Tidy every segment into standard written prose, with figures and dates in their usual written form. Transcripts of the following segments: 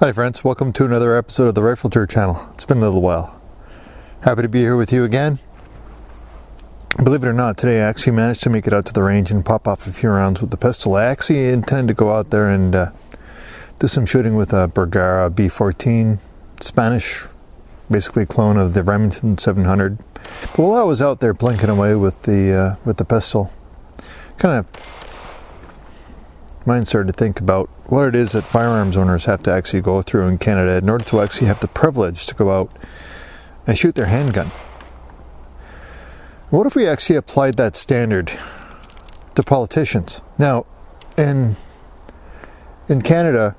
Hi friends, welcome to another episode of the Rifle Tour channel. It's been a little while. Happy to be here with you again. Believe it or not, today I actually managed to make it out to the range and pop off a few rounds with the pistol. I actually intended to go out there and do some shooting with a Bergara B14, Spanish, basically clone of the Remington 700. But while I was out there blinking away with the pistol, kind of mind started to think about what it is that firearms owners have to actually go through in Canada in order to actually have the privilege to go out and shoot their handgun. What if we actually applied that standard to politicians? Now, in Canada,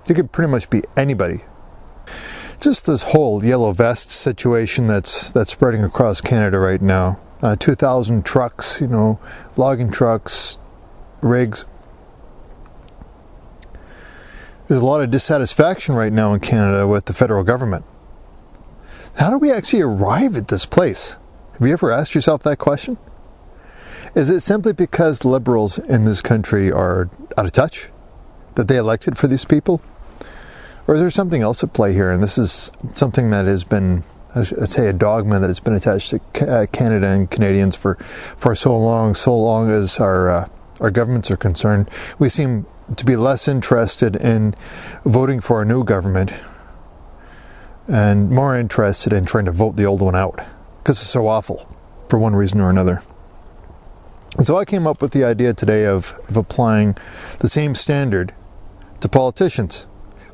it could pretty much be anybody. Just this whole yellow vest situation that's spreading across Canada right now. 2,000 trucks, logging trucks, rigs. There's a lot of dissatisfaction right now in Canada with the federal government. How do we actually arrive at this place? Have you ever asked yourself that question? Is it simply because Liberals in this country are out of touch? That they elected for these people? Or is there something else at play here? And this is something that has been, I'd say, a dogma that has been attached to Canada and Canadians for so long as our governments are concerned. We seem to be less interested in voting for a new government and more interested in trying to vote the old one out because it's so awful for one reason or another. And so I came up with the idea today of applying the same standard to politicians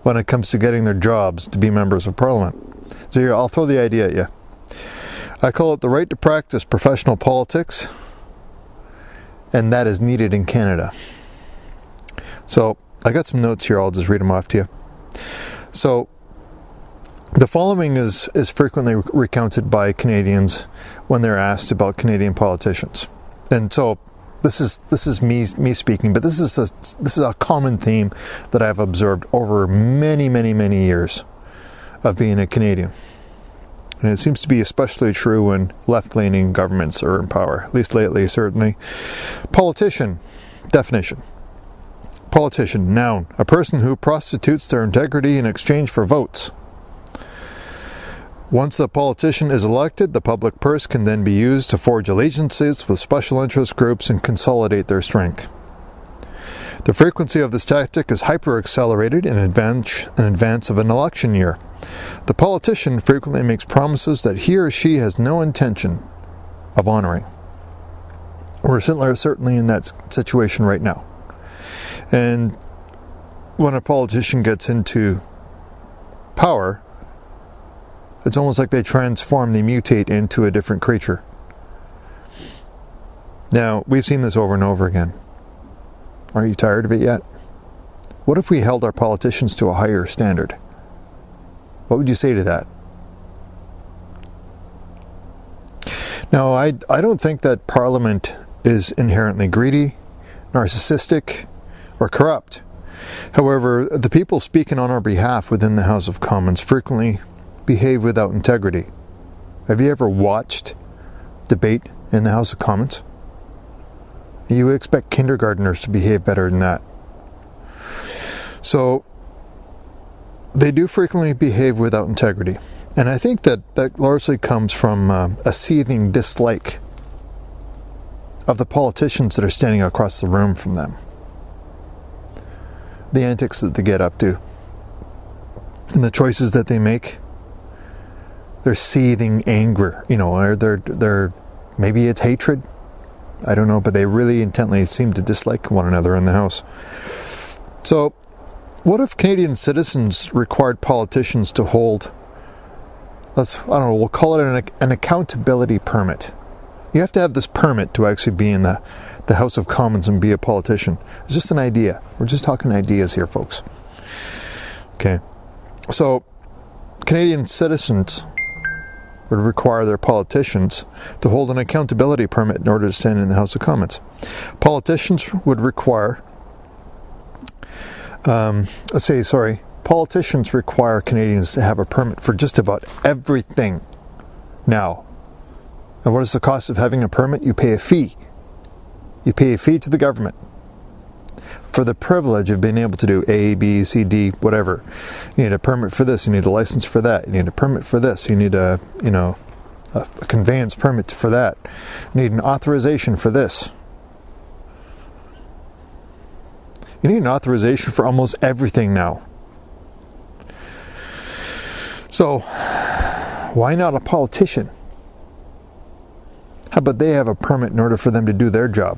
when it comes to getting their jobs to be members of parliament. So here, I'll throw the idea at you. I call it the right to practice professional politics, and that is needed in Canada. So I got some notes here, I'll just read them off to you. So the following is frequently recounted by Canadians when they're asked about Canadian politicians. And so this is me speaking, but this is a common theme that I've observed over many years of being a Canadian. And it seems to be especially true when left-leaning governments are in power, at least lately, certainly. Politician, definition. Politician, noun, a person who prostitutes their integrity in exchange for votes. Once a politician is elected, the public purse can then be used to forge allegiances with special interest groups and consolidate their strength. The frequency of this tactic is hyper-accelerated in advance of an election year. The politician frequently makes promises that he or she has no intention of honoring. We're certainly in that situation right now. And when a politician gets into power, it's almost like they transform, they mutate into a different creature. Now, we've seen this over and over again. Aren't you tired of it yet? What if we held our politicians to a higher standard? What would you say to that? Now, I don't think that Parliament is inherently greedy, narcissistic, or corrupt. However, the people speaking on our behalf within the House of Commons frequently behave without integrity. Have you ever watched debate in the House of Commons? You would expect kindergartners to behave better than that. So, they do frequently behave without integrity. And I think that largely comes from a seething dislike of the politicians that are standing across the room from them. The antics that they get up to and the choices that they make, they're seething anger, or they're maybe it's hatred, I don't know, but they really intently seem to dislike one another in the House. So what if Canadian citizens required politicians to hold, we'll call it an accountability permit. You have to have this permit to actually be in the House of Commons and be a politician. It's just an idea. We're just talking ideas here, folks. Okay. So, Canadian citizens would require their politicians to hold an accountability permit in order to stand in the House of Commons. Politicians would require, politicians require Canadians to have a permit for just about everything now. And what is the cost of having a permit? You pay a fee. You pay a fee to the government. for the privilege of being able to do A, B, C, D, whatever. You need a permit for this, you need a license for that, you need a permit for this, you need a conveyance permit for that, you need an authorization for this. You need an authorization for almost everything now. So, why not a politician? How about they have a permit in order for them to do their job?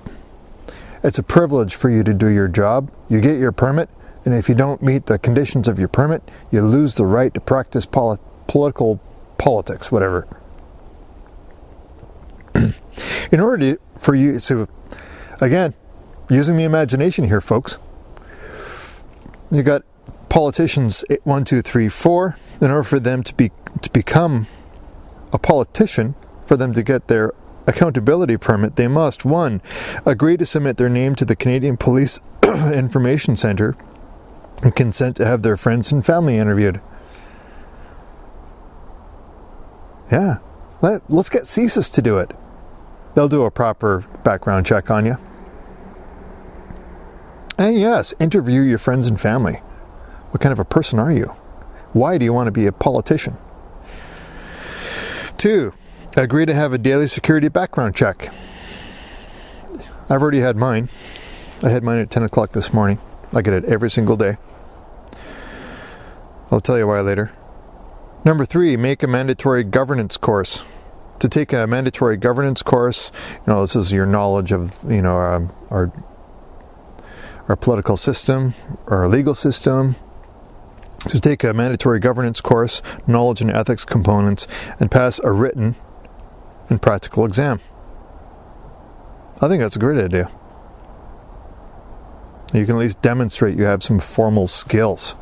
It's a privilege for you to do your job. You get your permit, and if you don't meet the conditions of your permit, you lose the right to practice political politics, whatever. In order for you, so again, using the imagination here, folks, you got politicians 1, 2, 3, 4. In order for them to become a politician, for them to get their accountability permit, they must 1. Agree to submit their name to the Canadian Police Information Centre and consent to have their friends and family interviewed. Yeah, let's get CSIS to do it. They'll do a proper background check on you. And yes, interview your friends and family. What kind of a person are you? Why do you want to be a politician? 2, agree to have a daily security background check. I've already had mine. I had mine at 10 o'clock this morning. I get it every single day. I'll tell you why later. Number 3, make a mandatory governance course. To take a mandatory governance course, this is your knowledge of, our political system, our legal system. To take a mandatory governance course, knowledge and ethics components, and pass a written and practical exam. I think that's a great idea. You can at least demonstrate you have some formal skills,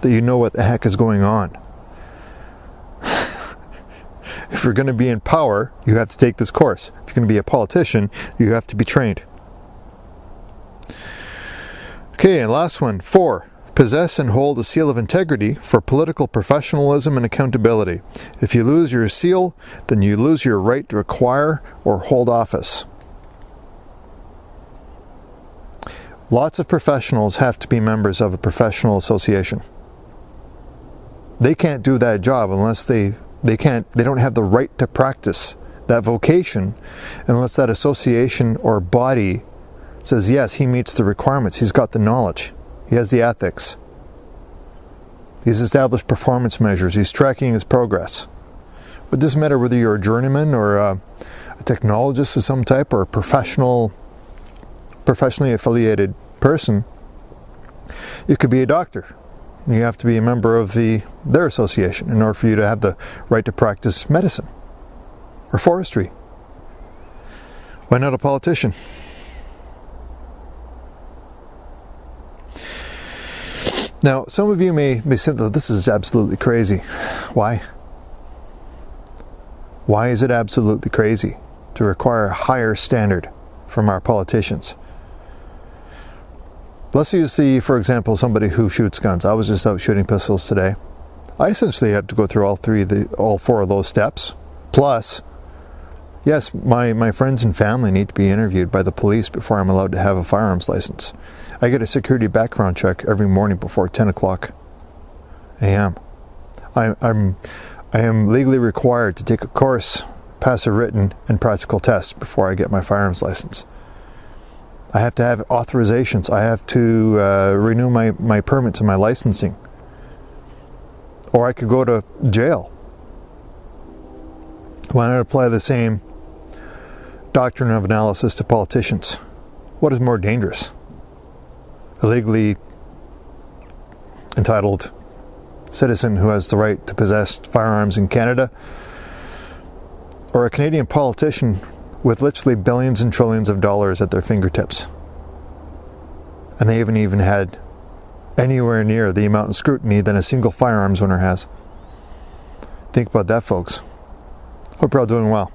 that you know what the heck is going on. If you're going to be in power, you have to take this course. If you're going to be a politician, you have to be trained. Okay, and last one, 4. Possess and hold a seal of integrity for political professionalism and accountability. If you lose your seal, then you lose your right to acquire or hold office. Lots of professionals have to be members of a professional association. They can't do that job unless they don't have the right to practice that vocation unless that association or body says, yes, he meets the requirements, he's got the knowledge. He has the ethics. He's established performance measures. He's tracking his progress. It doesn't matter whether you're a journeyman or a technologist of some type or a professionally affiliated person. You could be a doctor. You have to be a member of their association in order for you to have the right to practice medicine or forestry. Why not a politician? Now, some of you may say that this is absolutely crazy. Why? Why is it absolutely crazy to require a higher standard from our politicians? Let's use for example, somebody who shoots guns. I was just out shooting pistols today. I essentially have to go through all 4 of those steps. Plus, yes, my friends and family need to be interviewed by the police before I'm allowed to have a firearms license. I get a security background check every morning before 10 o'clock a.m. I am legally required to take a course, pass a written and practical test before I get my firearms license. I have to have authorizations. I have to renew my permits and my licensing. Or I could go to jail. Why not apply the same doctrine of analysis to politicians? What is more dangerous? A legally entitled citizen who has the right to possess firearms in Canada, or a Canadian politician with literally billions and trillions of dollars at their fingertips, and they haven't even had anywhere near the amount of scrutiny that a single firearms owner has. Think about that, folks. Hope you're all doing well.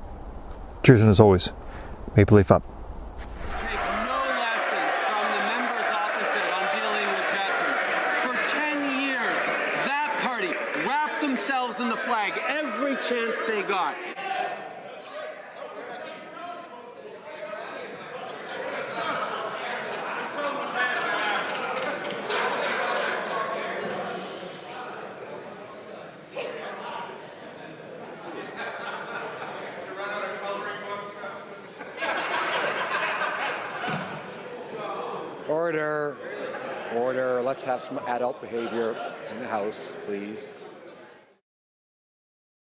Cheers, and as always, Maple Leaf up. Themselves in the flag every chance they got. Order. Order. Let's have some adult behavior in the House, please.